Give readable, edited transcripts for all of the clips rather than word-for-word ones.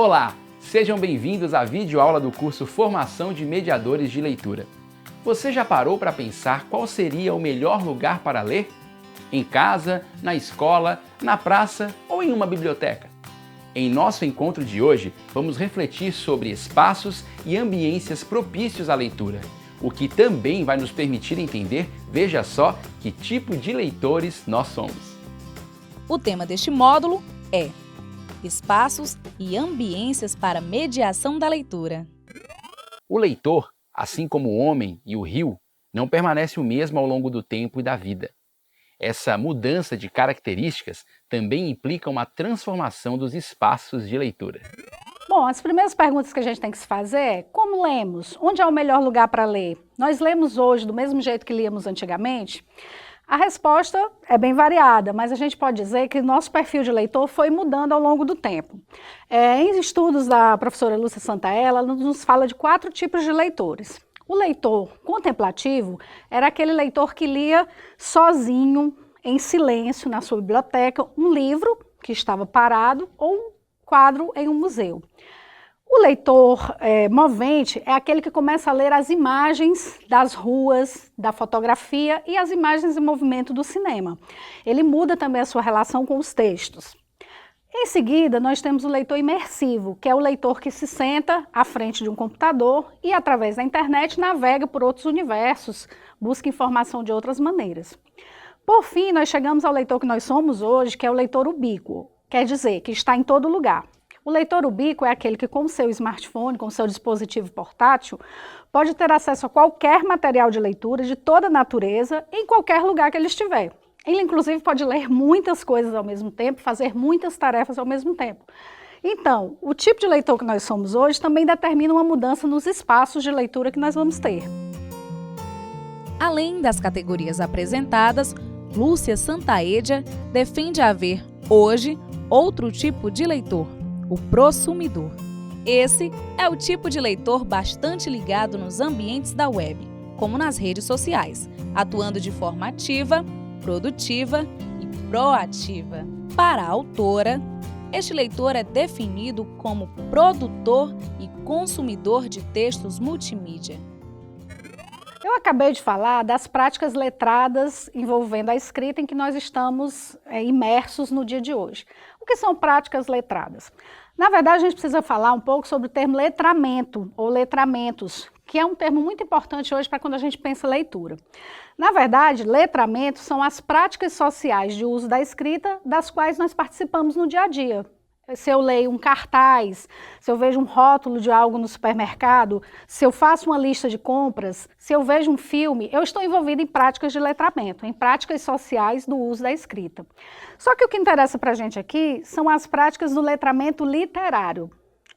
Olá, sejam bem-vindos à videoaula do curso Formação de Mediadores de Leitura. Você já parou para pensar qual seria o melhor lugar para ler? Em casa, na escola, na praça ou em uma biblioteca? Em nosso encontro de hoje, vamos refletir sobre espaços e ambiências propícios à leitura, o que também vai nos permitir entender, veja só, que tipo de leitores nós somos. O tema deste módulo é Espaços e ambiências para mediação da leitura. O leitor, assim como o homem e o rio, não permanece o mesmo ao longo do tempo e da vida. Essa mudança de características também implica uma transformação dos espaços de leitura. Bom, as primeiras perguntas que a gente tem que se fazer é: como lemos? Onde é o melhor lugar para ler? Nós lemos hoje do mesmo jeito que líamos antigamente? A resposta é bem variada, mas a gente pode dizer que nosso perfil de leitor foi mudando ao longo do tempo. Em estudos da professora Lúcia Santaella, ela nos fala de 4 tipos de leitores. O leitor contemplativo era aquele leitor que lia sozinho, em silêncio, na sua biblioteca, um livro que estava parado ou um quadro em um museu. O leitor movente é aquele que começa a ler as imagens das ruas, da fotografia e as imagens em movimento do cinema. Ele muda também a sua relação com os textos. Em seguida, nós temos o leitor imersivo, que é o leitor que se senta à frente de um computador e, através da internet, navega por outros universos, busca informação de outras maneiras. Por fim, nós chegamos ao leitor que nós somos hoje, que é o leitor ubíquo, quer dizer, que está em todo lugar. O leitor ubíquo é aquele que, com o seu smartphone, com o seu dispositivo portátil, pode ter acesso a qualquer material de leitura de toda a natureza, em qualquer lugar que ele estiver. Ele, inclusive, pode ler muitas coisas ao mesmo tempo, fazer muitas tarefas ao mesmo tempo. Então, o tipo de leitor que nós somos hoje também determina uma mudança nos espaços de leitura que nós vamos ter. Além das categorias apresentadas, Lúcia Santaella defende haver, hoje, outro tipo de leitor, o prosumidor. Esse é o tipo de leitor bastante ligado nos ambientes da web, como nas redes sociais, atuando de forma ativa, produtiva e proativa. Para a autora, este leitor é definido como produtor e consumidor de textos multimídia. Eu acabei de falar das práticas letradas envolvendo a escrita em que nós estamos imersos no dia de hoje. O que são práticas letradas? Na verdade, a gente precisa falar um pouco sobre o termo letramento ou letramentos, que é um termo muito importante hoje para quando a gente pensa leitura. Na verdade, letramento são as práticas sociais de uso da escrita das quais nós participamos no dia a dia. Se eu leio um cartaz, se eu vejo um rótulo de algo no supermercado, se eu faço uma lista de compras, se eu vejo um filme, eu estou envolvida em práticas de letramento, em práticas sociais do uso da escrita. Só que o que interessa para a gente aqui são as práticas do letramento literário.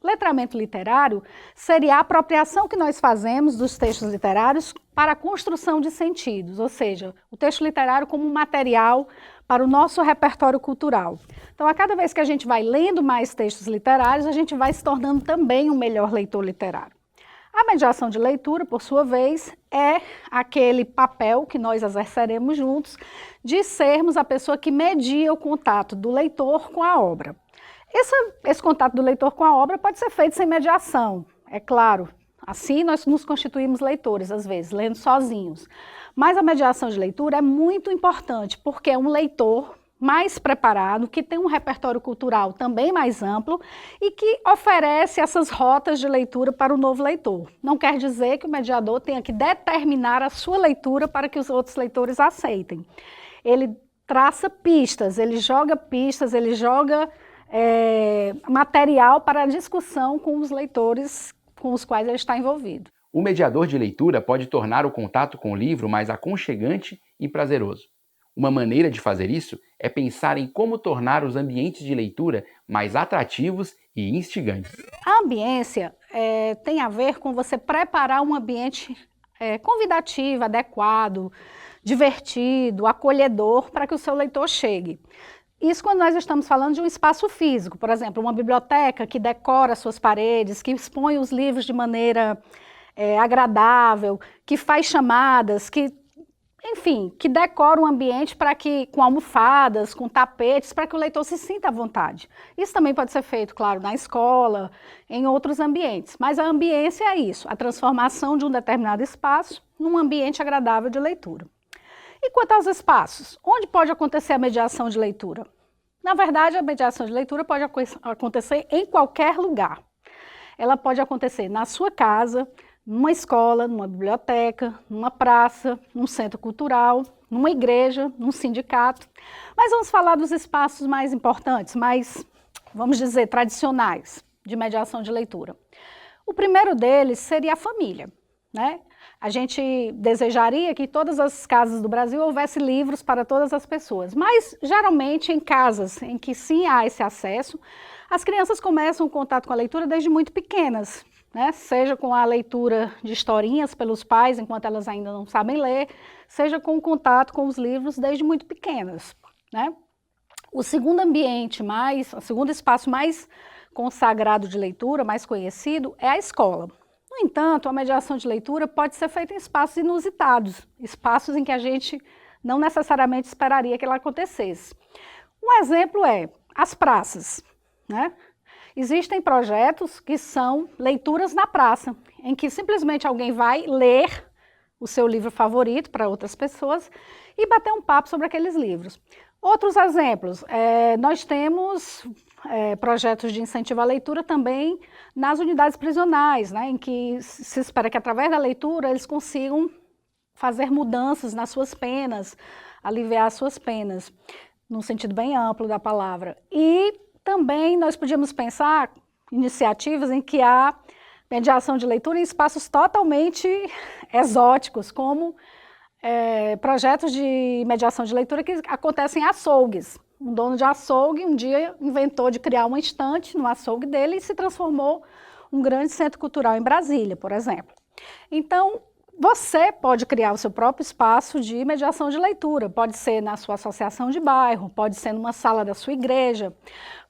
Letramento literário seria a apropriação que nós fazemos dos textos literários para a construção de sentidos, ou seja, o texto literário como um material para o nosso repertório cultural. Então, a cada vez que a gente vai lendo mais textos literários, a gente vai se tornando também um melhor leitor literário. A mediação de leitura, por sua vez, é aquele papel que nós exerceremos juntos de sermos a pessoa que media o contato do leitor com a obra. Esse contato do leitor com a obra pode ser feito sem mediação, é claro. Assim, nós nos constituímos leitores, às vezes, lendo sozinhos. Mas a mediação de leitura é muito importante, porque é um leitor mais preparado, que tem um repertório cultural também mais amplo e que oferece essas rotas de leitura para o novo leitor. Não quer dizer que o mediador tenha que determinar a sua leitura para que os outros leitores aceitem. Ele traça pistas, ele joga material para a discussão com os leitores com os quais ele está envolvido. O mediador de leitura pode tornar o contato com o livro mais aconchegante e prazeroso. Uma maneira de fazer isso é pensar em como tornar os ambientes de leitura mais atrativos e instigantes. A ambiência tem a ver com você preparar um ambiente convidativo, adequado, divertido, acolhedor para que o seu leitor chegue. Isso quando nós estamos falando de um espaço físico, por exemplo, uma biblioteca que decora suas paredes, que expõe os livros de maneira agradável, que faz chamadas, que enfim, que decora o ambiente para que, com almofadas, com tapetes, para que o leitor se sinta à vontade. Isso também pode ser feito, claro, na escola, em outros ambientes, mas a ambiência é isso, a transformação de um determinado espaço num ambiente agradável de leitura. E quanto aos espaços, onde pode acontecer a mediação de leitura? Na verdade, a mediação de leitura pode acontecer em qualquer lugar. Ela pode acontecer na sua casa, numa escola, numa biblioteca, numa praça, num centro cultural, numa igreja, num sindicato. Mas vamos falar dos espaços mais importantes, mais, vamos dizer, tradicionais de mediação de leitura. O primeiro deles seria a família, né? A gente desejaria que em todas as casas do Brasil houvesse livros para todas as pessoas, mas geralmente em casas em que sim há esse acesso, as crianças começam o contato com a leitura desde muito pequenas, né? Seja com a leitura de historinhas pelos pais, enquanto elas ainda não sabem ler, seja com o contato com os livros desde muito pequenas, né? O segundo ambiente o segundo espaço mais consagrado de leitura, mais conhecido, é a escola. No entanto, a mediação de leitura pode ser feita em espaços inusitados, espaços em que a gente não necessariamente esperaria que ela acontecesse. Um exemplo é as praças, né? Existem projetos que são leituras na praça, em que simplesmente alguém vai ler o seu livro favorito para outras pessoas e bater um papo sobre aqueles livros. Outros exemplos, nós temos projetos de incentivo à leitura também nas unidades prisionais, né, em que se espera que através da leitura eles consigam fazer mudanças nas suas penas, aliviar as suas penas, num sentido bem amplo da palavra. E também nós podíamos pensar iniciativas em que há mediação de leitura em espaços totalmente exóticos, como projetos de mediação de leitura que acontecem em açougues. Um dono de açougue um dia inventou de criar uma estante no açougue dele e se transformou um grande centro cultural em Brasília, por exemplo. Então, você pode criar o seu próprio espaço de mediação de leitura. Pode ser na sua associação de bairro, pode ser numa sala da sua igreja,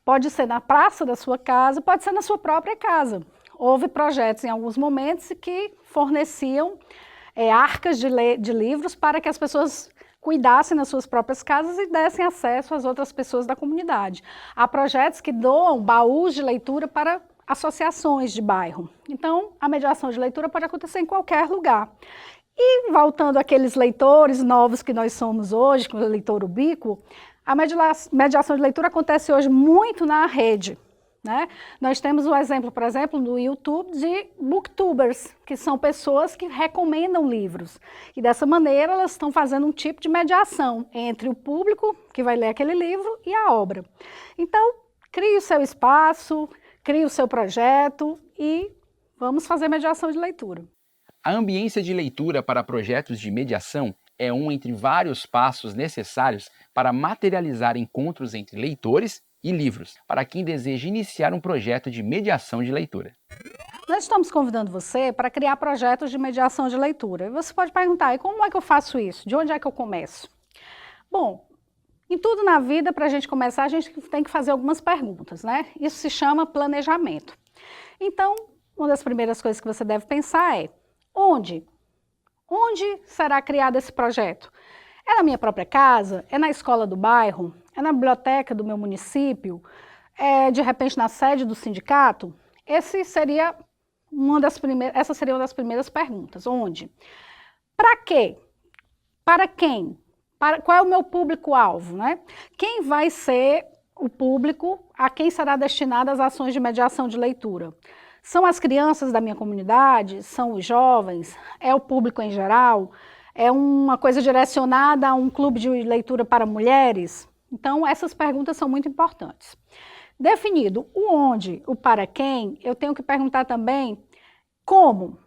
pode ser na praça da sua casa, pode ser na sua própria casa. Houve projetos em alguns momentos que forneciam arcas de livros para que as pessoas cuidassem nas suas próprias casas e dessem acesso às outras pessoas da comunidade. Há projetos que doam baús de leitura para associações de bairro. Então, a mediação de leitura pode acontecer em qualquer lugar. E voltando àqueles leitores novos que nós somos hoje, com o leitor ubíquo, a mediação de leitura acontece hoje muito na rede, né? Nós temos um exemplo, por exemplo, no YouTube de booktubers, que são pessoas que recomendam livros. E dessa maneira elas estão fazendo um tipo de mediação entre o público que vai ler aquele livro e a obra. Então, crie o seu espaço, crie o seu projeto e vamos fazer mediação de leitura. A ambiência de leitura para projetos de mediação é um entre vários passos necessários para materializar encontros entre leitores e livros, para quem deseja iniciar um projeto de mediação de leitura. Nós estamos convidando você para criar projetos de mediação de leitura. E você pode perguntar, e como é que eu faço isso? De onde é que eu começo? Bom, em tudo na vida, para a gente começar, a gente tem que fazer algumas perguntas, né? Isso se chama planejamento. Então, uma das primeiras coisas que você deve pensar é, onde? Onde será criado esse projeto? É na minha própria casa? É na escola do bairro? É na biblioteca do meu município? É, de repente, na sede do sindicato? Essa seria uma das primeiras perguntas. Onde? Para quê? Para quem? Qual é o meu público-alvo, né? Quem vai ser o público a quem será destinadas as ações de mediação de leitura? São as crianças da minha comunidade? São os jovens? É o público em geral? É uma coisa direcionada a um clube de leitura para mulheres? Então, essas perguntas são muito importantes. Definido o onde, o para quem, eu tenho que perguntar também como.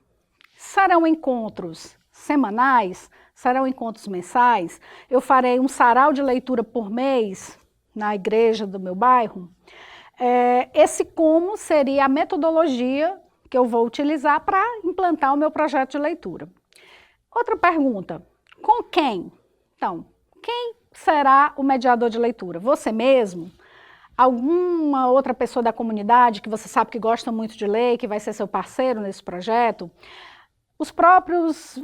Serão encontros semanais? Serão encontros mensais? Eu farei um sarau de leitura por mês na igreja do meu bairro? Esse como seria a metodologia que eu vou utilizar para implantar o meu projeto de leitura. Outra pergunta, com quem? Então, quem será o mediador de leitura? Você mesmo? Alguma outra pessoa da comunidade que você sabe que gosta muito de ler, que vai ser seu parceiro nesse projeto? Os próprios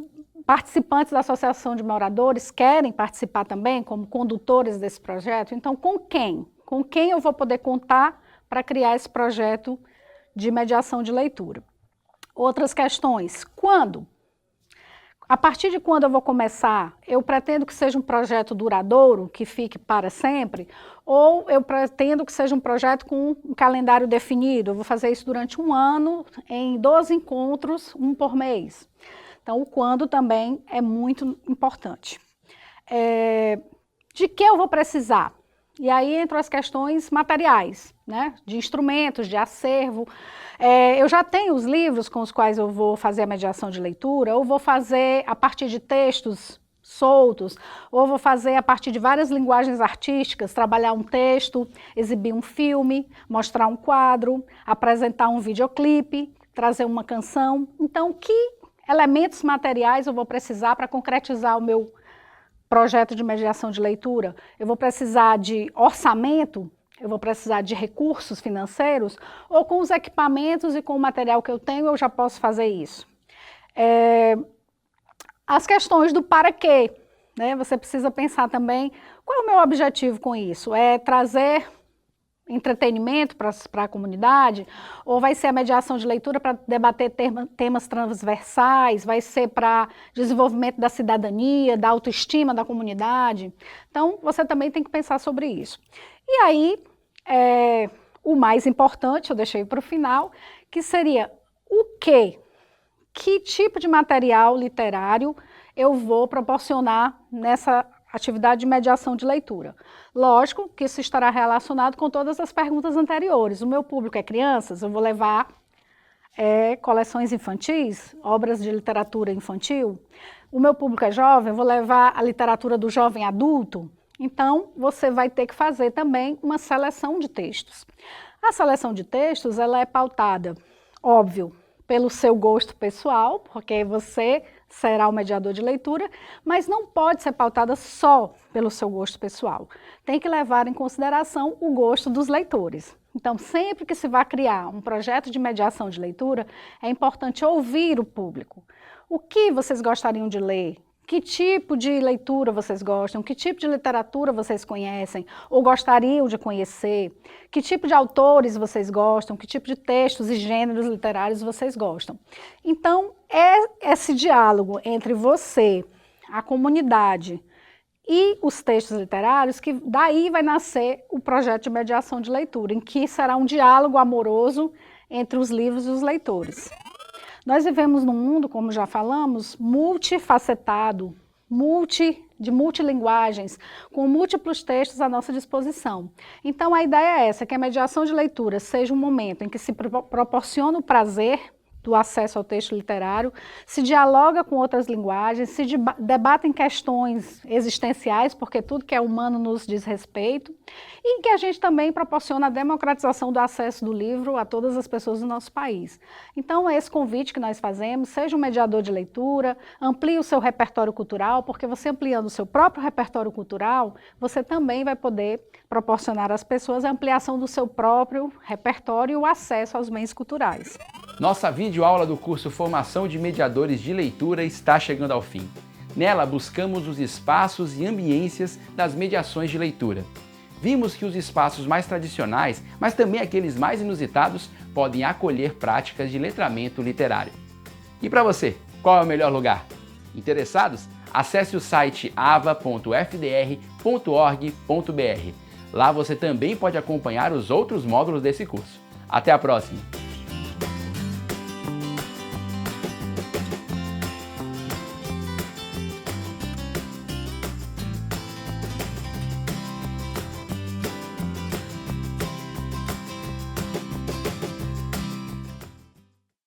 participantes da Associação de Moradores querem participar também como condutores desse projeto. Então, com quem? Com quem eu vou poder contar para criar esse projeto de mediação de leitura? Outras questões. Quando? A partir de quando eu vou começar? Eu pretendo que seja um projeto duradouro, que fique para sempre, ou eu pretendo que seja um projeto com um calendário definido? Eu vou fazer isso durante um ano, em 12 encontros, um por mês. Então, o quando também é muito importante. De que eu vou precisar? E aí entram as questões materiais, né? De instrumentos, de acervo. Eu já tenho os livros com os quais eu vou fazer a mediação de leitura, ou vou fazer a partir de textos soltos, ou vou fazer a partir de várias linguagens artísticas, trabalhar um texto, exibir um filme, mostrar um quadro, apresentar um videoclipe, trazer uma canção. Então, que elementos materiais eu vou precisar para concretizar o meu projeto de mediação de leitura? Eu vou precisar de orçamento? Eu vou precisar de recursos financeiros? Ou com os equipamentos e com o material que eu tenho, eu já posso fazer isso? As questões do para quê, né? Você precisa pensar também, qual é o meu objetivo com isso? É trazer entretenimento para a comunidade? Ou vai ser a mediação de leitura para debater temas transversais? Vai ser para desenvolvimento da cidadania, da autoestima da comunidade? Então, você também tem que pensar sobre isso. E aí, o mais importante, eu deixei para o final, que seria o quê? Que tipo de material literário eu vou proporcionar nessa atividade de mediação de leitura? Lógico que isso estará relacionado com todas as perguntas anteriores. O meu público é crianças, eu vou levar coleções infantis, obras de literatura infantil. O meu público é jovem, eu vou levar a literatura do jovem adulto. Então, você vai ter que fazer também uma seleção de textos. A seleção de textos, ela é pautada, óbvio, pelo seu gosto pessoal, porque você será o mediador de leitura, mas não pode ser pautada só pelo seu gosto pessoal. Tem que levar em consideração o gosto dos leitores. Então, sempre que se vai criar um projeto de mediação de leitura, é importante ouvir o público. O que vocês gostariam de ler? Que tipo de leitura vocês gostam? Que tipo de literatura vocês conhecem ou gostariam de conhecer? Que tipo de autores vocês gostam? Que tipo de textos e gêneros literários vocês gostam? Então, é esse diálogo entre você, a comunidade e os textos literários que daí vai nascer o projeto de mediação de leitura, em que será um diálogo amoroso entre os livros e os leitores. Nós vivemos num mundo, como já falamos, multifacetado, de multilinguagens, com múltiplos textos à nossa disposição. Então, a ideia é essa, que a mediação de leitura seja um momento em que se proporciona o prazer do acesso ao texto literário, se dialoga com outras linguagens, se debatem questões existenciais, porque tudo que é humano nos diz respeito, e que a gente também proporciona a democratização do acesso do livro a todas as pessoas do nosso país. Então, é esse convite que nós fazemos, seja um mediador de leitura, amplie o seu repertório cultural, porque você ampliando o seu próprio repertório cultural, você também vai poder proporcionar às pessoas a ampliação do seu próprio repertório e o acesso aos bens culturais. Nossa videoaula do curso Formação de Mediadores de Leitura está chegando ao fim. Nela, buscamos os espaços e ambiências das mediações de leitura. Vimos que os espaços mais tradicionais, mas também aqueles mais inusitados, podem acolher práticas de letramento literário. E para você, qual é o melhor lugar? Interessados? Acesse o site ava.fdr.org.br. Lá você também pode acompanhar os outros módulos desse curso. Até a próxima!